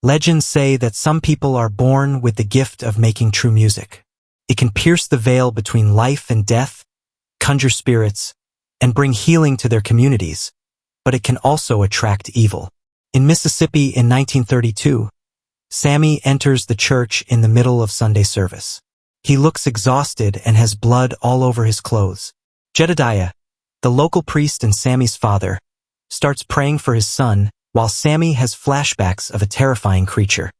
Legends say that some people are born with the gift of making true music. It can pierce the veil between life and death, conjure spirits, and bring healing to their communities, but it can also attract evil. In Mississippi in 1932, Sammy enters the church in the middle of Sunday service. He looks exhausted and has blood all over his clothes. Jedediah, the local priest and Sammy's father, starts praying for his son while Sammy has flashbacks of a terrifying creature.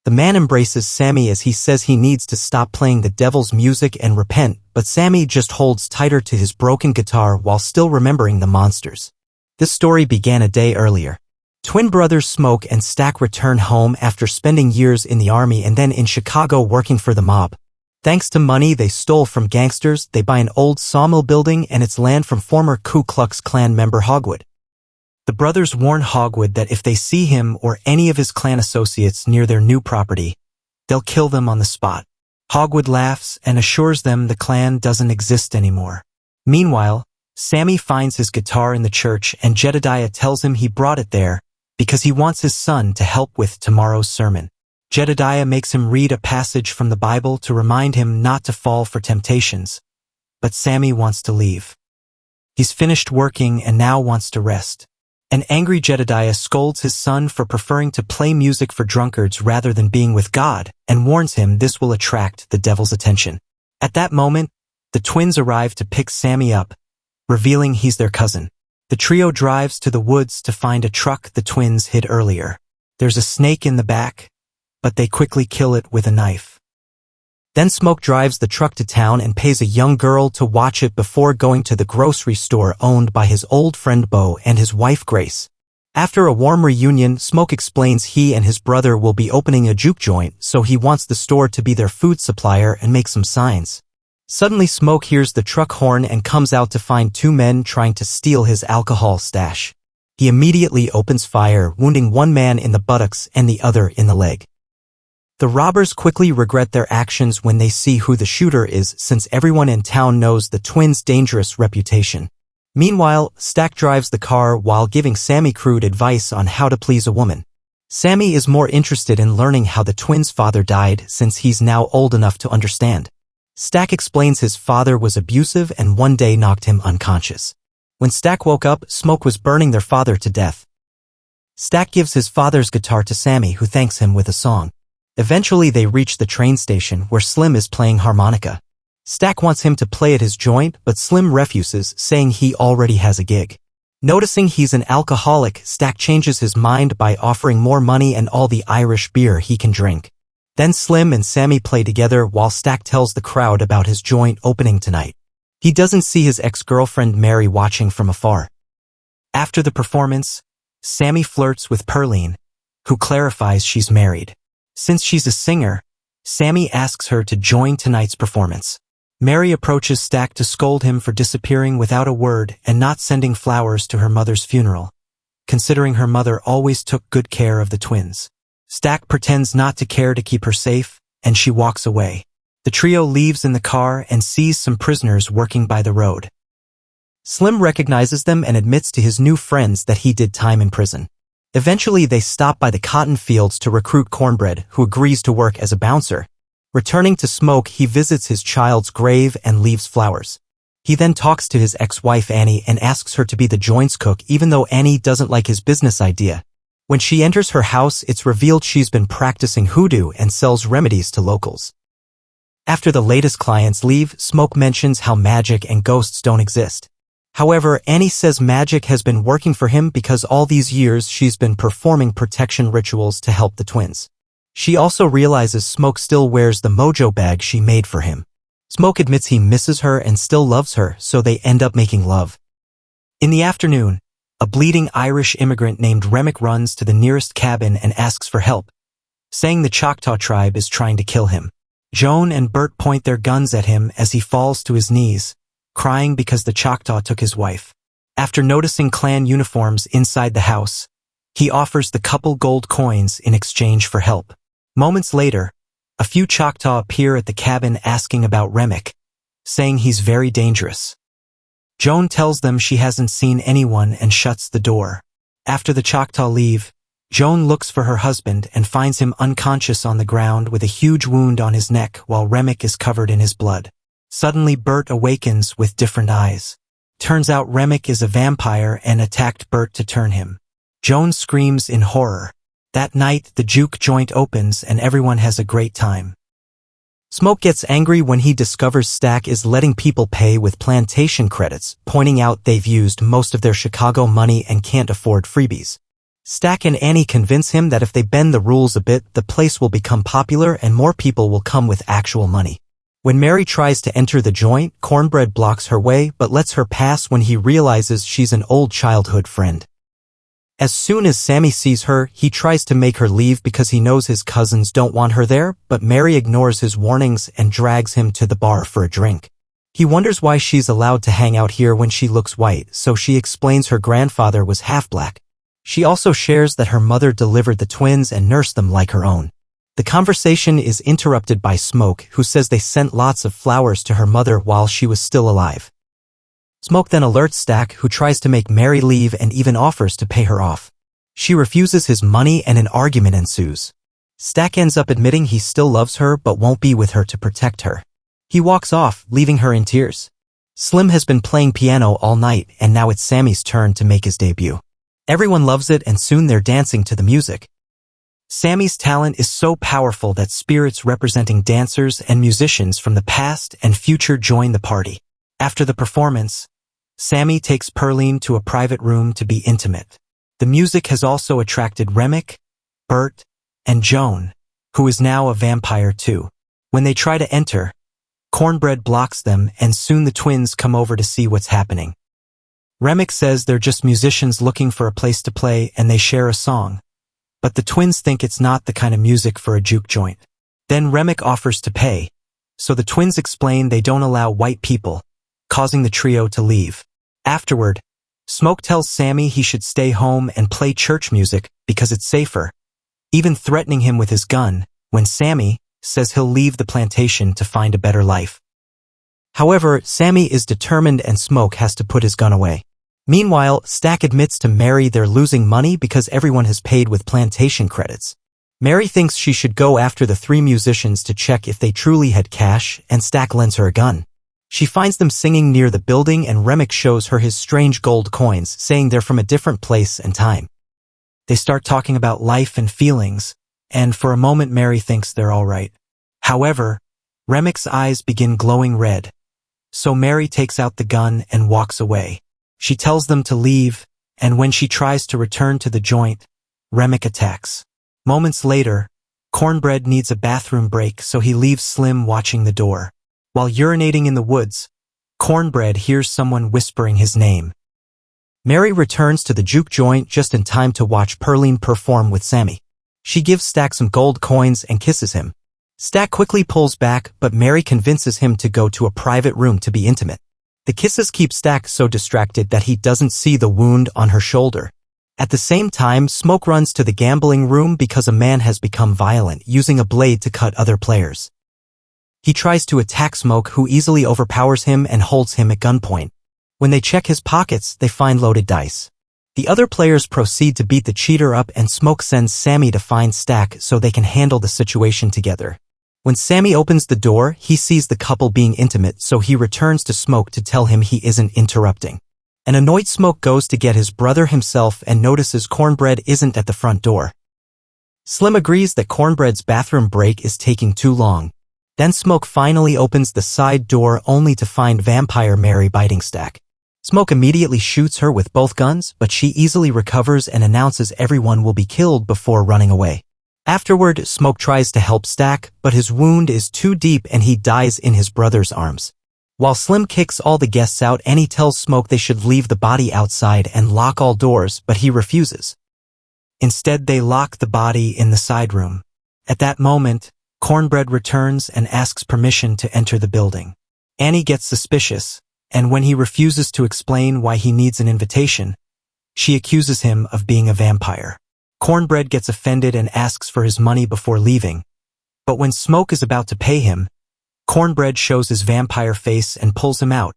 The man embraces Sammy as he says he needs to stop playing the devil's music and repent, but Sammy just holds tighter to his broken guitar while still remembering the monsters. This story began a day earlier. Twin brothers Smoke and Stack return home after spending years in the army and then in Chicago working for the mob. Thanks to money they stole from gangsters, they buy an old sawmill building and its land from former Ku Klux Klan member Hogwood. The brothers warn Hogwood that if they see him or any of his Klan associates near their new property, they'll kill them on the spot. Hogwood laughs and assures them the Klan doesn't exist anymore. Meanwhile, Sammy finds his guitar in the church and Jedediah tells him he brought it there because he wants his son to help with tomorrow's sermon. Jedediah makes him read a passage from the Bible to remind him not to fall for temptations, but Sammy wants to leave. He's finished working and now wants to rest. An angry Jedediah scolds his son for preferring to play music for drunkards rather than being with God and warns him this will attract the devil's attention. At that moment, the twins arrive to pick Sammy up, revealing he's their cousin. The trio drives to the woods to find a truck the twins hid earlier. There's a snake in the back, but they quickly kill it with a knife. Then Smoke drives the truck to town and pays a young girl to watch it before going to the grocery store owned by his old friend Bo and his wife Grace. After a warm reunion, Smoke explains he and his brother will be opening a juke joint, so he wants the store to be their food supplier and make some signs. Suddenly Smoke hears the truck horn and comes out to find two men trying to steal his alcohol stash. He immediately opens fire, wounding one man in the buttocks and the other in the leg. The robbers quickly regret their actions when they see who the shooter is, since everyone in town knows the twins' dangerous reputation. Meanwhile, Stack drives the car while giving Sammy crude advice on how to please a woman. Sammy is more interested in learning how the twins' father died since he's now old enough to understand. Stack explains his father was abusive and one day knocked him unconscious. When Stack woke up, Smoke was burning their father to death. Stack gives his father's guitar to Sammy, who thanks him with a song. Eventually they reach the train station where Slim is playing harmonica. Stack wants him to play at his joint, but Slim refuses, saying he already has a gig. Noticing he's an alcoholic, Stack changes his mind by offering more money and all the Irish beer he can drink. Then Slim and Sammy play together while Stack tells the crowd about his joint opening tonight. He doesn't see his ex-girlfriend Mary watching from afar. After the performance, Sammy flirts with Pearline, who clarifies she's married. Since she's a singer, Sammy asks her to join tonight's performance. Mary approaches Stack to scold him for disappearing without a word and not sending flowers to her mother's funeral, considering her mother always took good care of the twins. Stack pretends not to care to keep her safe, and she walks away. The trio leaves in the car and sees some prisoners working by the road. Slim recognizes them and admits to his new friends that he did time in prison. Eventually they stop by the cotton fields to recruit Cornbread, who agrees to work as a bouncer. Returning to Smoke, he visits his child's grave and leaves flowers. He then talks to his ex-wife Annie and asks her to be the joint's cook, even though Annie doesn't like his business idea. When she enters her house, it's revealed she's been practicing hoodoo and sells remedies to locals. After the latest clients leave, Smoke mentions how magic and ghosts don't exist. However, Annie says magic has been working for him because all these years she's been performing protection rituals to help the twins. She also realizes Smoke still wears the mojo bag she made for him. Smoke admits he misses her and still loves her, so they end up making love. In the afternoon, a bleeding Irish immigrant named Remick runs to the nearest cabin and asks for help, saying the Choctaw tribe is trying to kill him. Joan and Bert point their guns at him as he falls to his knees, crying because the Choctaw took his wife. After noticing Klan uniforms inside the house, he offers the couple gold coins in exchange for help. Moments later, a few Choctaw appear at the cabin asking about Remick, saying he's very dangerous. Joan tells them she hasn't seen anyone and shuts the door. After the Choctaw leave, Joan looks for her husband and finds him unconscious on the ground with a huge wound on his neck while Remick is covered in his blood. Suddenly Bert awakens with different eyes. Turns out Remick is a vampire and attacked Bert to turn him. Joan screams in horror. That night, the juke joint opens and everyone has a great time. Smoke gets angry when he discovers Stack is letting people pay with plantation credits, pointing out they've used most of their Chicago money and can't afford freebies. Stack and Annie convince him that if they bend the rules a bit, the place will become popular and more people will come with actual money. When Mary tries to enter the joint, Cornbread blocks her way but lets her pass when he realizes she's an old childhood friend. As soon as Sammy sees her, he tries to make her leave because he knows his cousins don't want her there, but Mary ignores his warnings and drags him to the bar for a drink. He wonders why she's allowed to hang out here when she looks white, so she explains her grandfather was half-black. She also shares that her mother delivered the twins and nursed them like her own. The conversation is interrupted by Smoke, who says they sent lots of flowers to her mother while she was still alive. Smoke then alerts Stack, who tries to make Mary leave and even offers to pay her off. She refuses his money and an argument ensues. Stack ends up admitting he still loves her but won't be with her to protect her. He walks off, leaving her in tears. Slim has been playing piano all night and now it's Sammy's turn to make his debut. Everyone loves it and soon they're dancing to the music. Sammy's talent is so powerful that spirits representing dancers and musicians from the past and future join the party. After the performance, Sammy takes Pearline to a private room to be intimate. The music has also attracted Remick, Bert, and Joan, who is now a vampire too. When they try to enter, Cornbread blocks them and soon the twins come over to see what's happening. Remick says they're just musicians looking for a place to play and they share a song. But the twins think it's not the kind of music for a juke joint. Then Remick offers to pay, so the twins explain they don't allow white people, causing the trio to leave. Afterward, Smoke tells Sammy he should stay home and play church music because it's safer, even threatening him with his gun, when Sammy says he'll leave the plantation to find a better life. However, Sammy is determined and Smoke has to put his gun away. Meanwhile, Stack admits to Mary they're losing money because everyone has paid with plantation credits. Mary thinks she should go after the three musicians to check if they truly had cash, and Stack lends her a gun. She finds them singing near the building and Remick shows her his strange gold coins, saying they're from a different place and time. They start talking about life and feelings, and for a moment Mary thinks they're all right. However, Remick's eyes begin glowing red, so Mary takes out the gun and walks away. She tells them to leave, and when she tries to return to the joint, Remick attacks. Moments later, Cornbread needs a bathroom break, so he leaves Slim watching the door. While urinating in the woods, Cornbread hears someone whispering his name. Mary returns to the juke joint just in time to watch Pearline perform with Sammy. She gives Stack some gold coins and kisses him. Stack quickly pulls back, but Mary convinces him to go to a private room to be intimate. The kisses keep Stack so distracted that he doesn't see the wound on her shoulder. At the same time, Smoke runs to the gambling room because a man has become violent, using a blade to cut other players. He tries to attack Smoke, who easily overpowers him and holds him at gunpoint. When they check his pockets, they find loaded dice. The other players proceed to beat the cheater up and Smoke sends Sammy to find Stack so they can handle the situation together. When Sammy opens the door, he sees the couple being intimate, so he returns to Smoke to tell him he isn't interrupting. An annoyed Smoke goes to get his brother himself and notices Cornbread isn't at the front door. Slim agrees that Cornbread's bathroom break is taking too long. Then Smoke finally opens the side door only to find Vampire Mary biting Stack. Smoke immediately shoots her with both guns, but she easily recovers and announces everyone will be killed before running away. Afterward, Smoke tries to help Stack, but his wound is too deep and he dies in his brother's arms. While Slim kicks all the guests out, Annie tells Smoke they should leave the body outside and lock all doors, but he refuses. Instead, they lock the body in the side room. At that moment, Cornbread returns and asks permission to enter the building. Annie gets suspicious, and when he refuses to explain why he needs an invitation, she accuses him of being a vampire. Cornbread gets offended and asks for his money before leaving, but when Smoke is about to pay him, Cornbread shows his vampire face and pulls him out,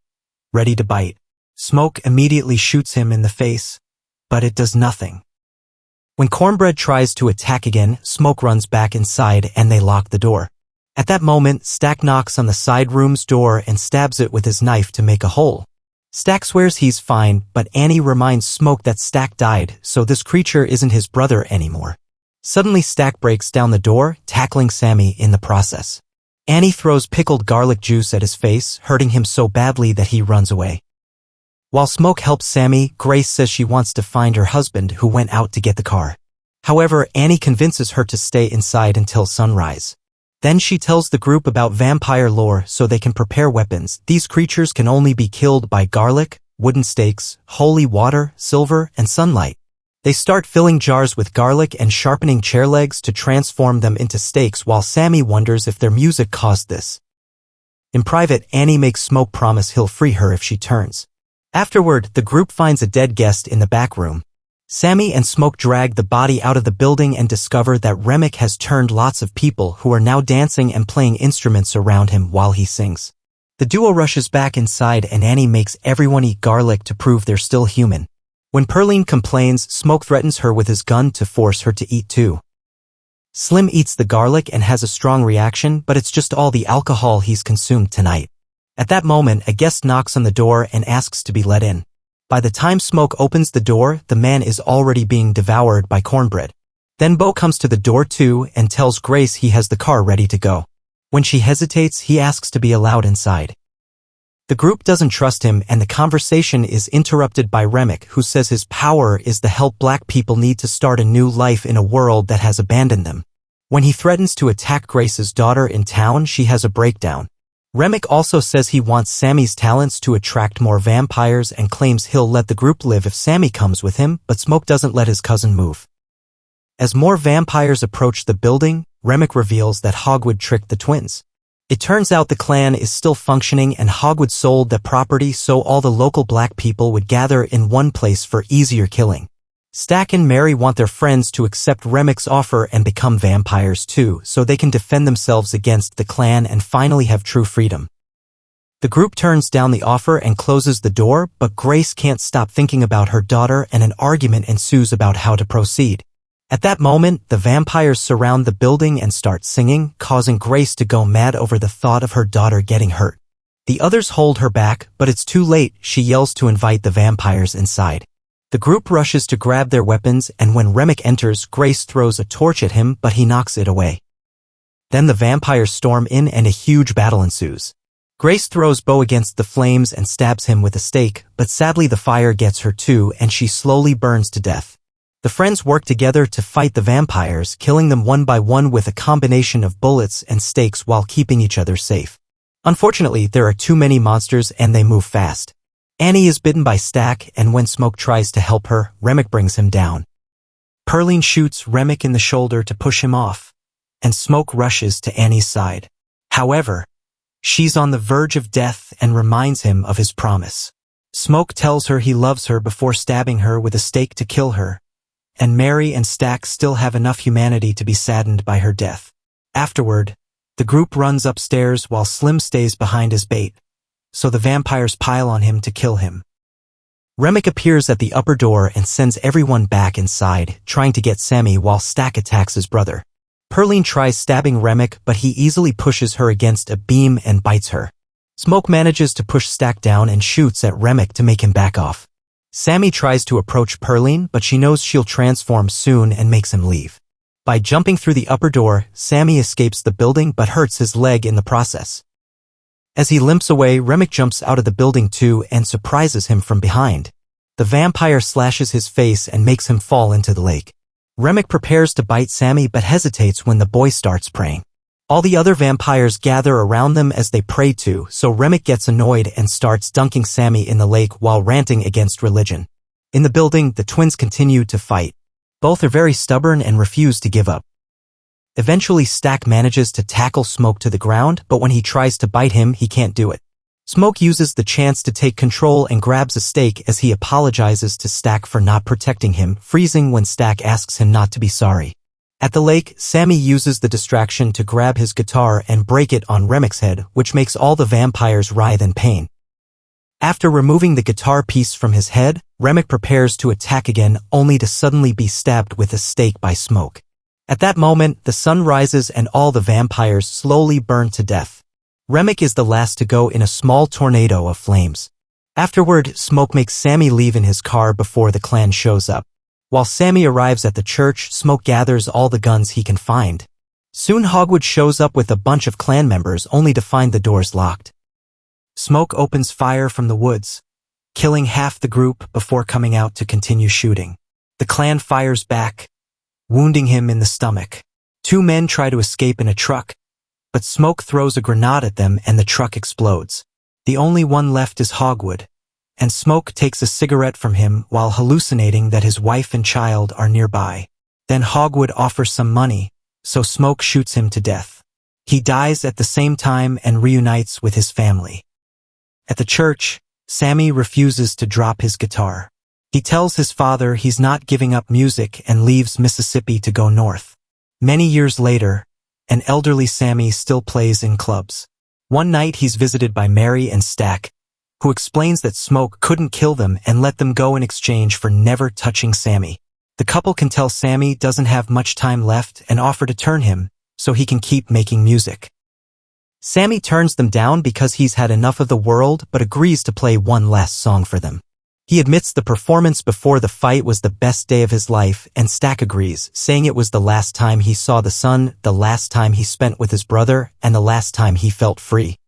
ready to bite. Smoke immediately shoots him in the face, but it does nothing. When Cornbread tries to attack again, Smoke runs back inside and they lock the door. At that moment, Stack knocks on the side room's door and stabs it with his knife to make a hole. Stack swears he's fine, but Annie reminds Smoke that Stack died, so this creature isn't his brother anymore. Suddenly Stack breaks down the door, tackling Sammy in the process. Annie throws pickled garlic juice at his face, hurting him so badly that he runs away. While Smoke helps Sammy, Grace says she wants to find her husband who went out to get the car. However, Annie convinces her to stay inside until sunrise. Then she tells the group about vampire lore so they can prepare weapons. These creatures can only be killed by garlic, wooden stakes, holy water, silver, and sunlight. They start filling jars with garlic and sharpening chair legs to transform them into stakes while Sammy wonders if their music caused this. In private, Annie makes Smoke promise he'll free her if she turns. Afterward, the group finds a dead guest in the back room. Sammy and Smoke drag the body out of the building and discover that Remick has turned lots of people who are now dancing and playing instruments around him while he sings. The duo rushes back inside and Annie makes everyone eat garlic to prove they're still human. When Pearline complains, Smoke threatens her with his gun to force her to eat too. Slim eats the garlic and has a strong reaction, but it's just all the alcohol he's consumed tonight. At that moment, a guest knocks on the door and asks to be let in. By the time Smoke opens the door, the man is already being devoured by Cornbread. Then Bo comes to the door too and tells Grace he has the car ready to go. When she hesitates, he asks to be allowed inside. The group doesn't trust him and the conversation is interrupted by Remick, who says his power is the help black people need to start a new life in a world that has abandoned them. When he threatens to attack Grace's daughter in town, she has a breakdown. Remick also says he wants Sammy's talents to attract more vampires and claims he'll let the group live if Sammy comes with him, but Smoke doesn't let his cousin move. As more vampires approach the building, Remick reveals that Hogwood tricked the twins. It turns out the clan is still functioning and Hogwood sold the property so all the local black people would gather in one place for easier killing. Stack and Mary want their friends to accept Remick's offer and become vampires too, so they can defend themselves against the clan and finally have true freedom. The group turns down the offer and closes the door, but Grace can't stop thinking about her daughter and an argument ensues about how to proceed. At that moment, the vampires surround the building and start singing, causing Grace to go mad over the thought of her daughter getting hurt. The others hold her back, but it's too late. She yells to invite the vampires inside. The group rushes to grab their weapons and when Remick enters, Grace throws a torch at him but he knocks it away. Then the vampires storm in and a huge battle ensues. Grace throws Bo against the flames and stabs him with a stake, but sadly the fire gets her too and she slowly burns to death. The friends work together to fight the vampires, killing them one by one with a combination of bullets and stakes while keeping each other safe. Unfortunately, there are too many monsters and they move fast. Annie is bitten by Stack and when Smoke tries to help her, Remick brings him down. Pearline shoots Remick in the shoulder to push him off, and Smoke rushes to Annie's side. However, she's on the verge of death and reminds him of his promise. Smoke tells her he loves her before stabbing her with a stake to kill her, and Mary and Stack still have enough humanity to be saddened by her death. Afterward, the group runs upstairs while Slim stays behind as bait, so the vampires pile on him to kill him. Remick appears at the upper door and sends everyone back inside, trying to get Sammy while Stack attacks his brother. Pearline tries stabbing Remick, but he easily pushes her against a beam and bites her. Smoke manages to push Stack down and shoots at Remick to make him back off. Sammy tries to approach Pearline, but she knows she'll transform soon and makes him leave. By jumping through the upper door, Sammy escapes the building but hurts his leg in the process. As he limps away, Remick jumps out of the building too and surprises him from behind. The vampire slashes his face and makes him fall into the lake. Remick prepares to bite Sammy but hesitates when the boy starts praying. All the other vampires gather around them as they pray too, so Remick gets annoyed and starts dunking Sammy in the lake while ranting against religion. In the building, the twins continue to fight. Both are very stubborn and refuse to give up. Eventually, Stack manages to tackle Smoke to the ground, but when he tries to bite him, he can't do it. Smoke uses the chance to take control and grabs a stake as he apologizes to Stack for not protecting him, freezing when Stack asks him not to be sorry. At the lake, Sammy uses the distraction to grab his guitar and break it on Remick's head, which makes all the vampires writhe in pain. After removing the guitar piece from his head, Remick prepares to attack again only to suddenly be stabbed with a stake by Smoke. At that moment, the sun rises and all the vampires slowly burn to death. Remick is the last to go in a small tornado of flames. Afterward, Smoke makes Sammy leave in his car before the clan shows up. While Sammy arrives at the church, Smoke gathers all the guns he can find. Soon Hogwood shows up with a bunch of clan members only to find the doors locked. Smoke opens fire from the woods, killing half the group before coming out to continue shooting. The clan fires back, wounding him in the stomach. 2 men try to escape in a truck, but Smoke throws a grenade at them and the truck explodes. The only one left is Hogwood, and Smoke takes a cigarette from him while hallucinating that his wife and child are nearby. Then Hogwood offers some money, so Smoke shoots him to death. He dies at the same time and reunites with his family. At the church, Sammy refuses to drop his guitar. He tells his father he's not giving up music and leaves Mississippi to go north. Many years later, an elderly Sammy still plays in clubs. One night he's visited by Mary and Stack, who explains that Smoke couldn't kill them and let them go in exchange for never touching Sammy. The couple can tell Sammy doesn't have much time left and offer to turn him so he can keep making music. Sammy turns them down because he's had enough of the world but agrees to play one last song for them. He admits the performance before the fight was the best day of his life, and Stack agrees, saying it was the last time he saw the sun, the last time he spent with his brother, and the last time he felt free.